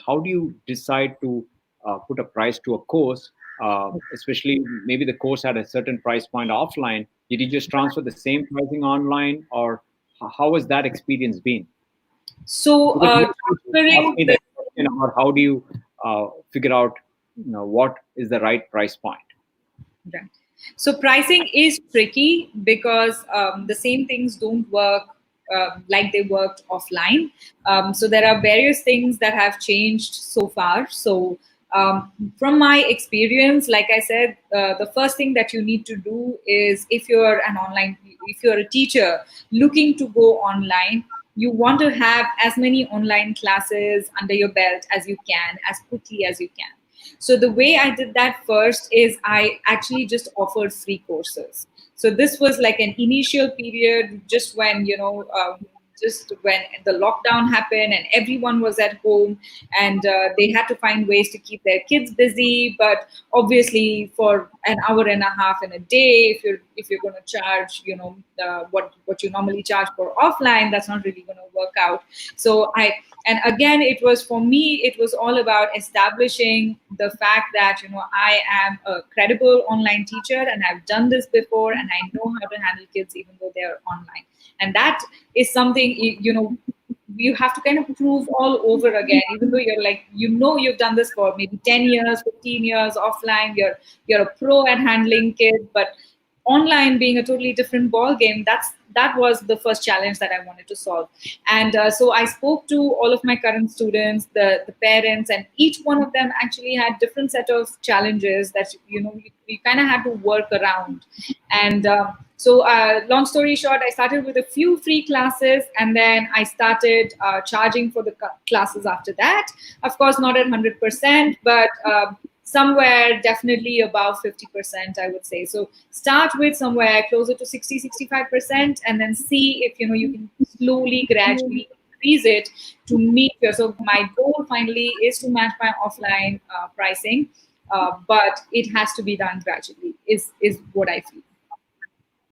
how do you decide to put a price to a course, especially maybe the course had a certain price point offline? Did you just transfer the same pricing online, or how has that experience been? So Because most people ask transferring me the that question about how do you figure out, what is the right price point. Right. So pricing is tricky because the same things don't work like they worked offline. So there are various things that have changed so far. So from my experience, like I said, the first thing that you need to do is if you're a teacher looking to go online, you want to have as many online classes under your belt as you can, as quickly as you can. So the way I did that first is I actually just offered free courses. So this was like an initial period, just when just when the lockdown happened and everyone was at home, and they had to find ways to keep their kids busy. But obviously, for an hour and a half in a day, if you're going to charge, what you normally charge for offline, that's not really going to work out. So and again, it was, for me, it was all about establishing the fact that I am a credible online teacher and I've done this before and I know how to handle kids even though they're online. And that is something you have to kind of prove all over again, even though you're like, you've done this for maybe 10 years, 15 years offline, you're a pro at handling kids. But online being a totally different ball game, that was the first challenge that I wanted to solve. And so I spoke to all of my current students, the parents, and each one of them actually had different set of challenges that we kind of had to work around. And so long story short, I started with a few free classes, and then I started charging for the classes after that. Of course, not at 100%, but somewhere definitely above 50%, I would say. So start with somewhere closer to 60-65%, and then see if you can slowly, gradually increase it to meet your. So my goal finally is to match my offline pricing, but it has to be done gradually, is what I feel.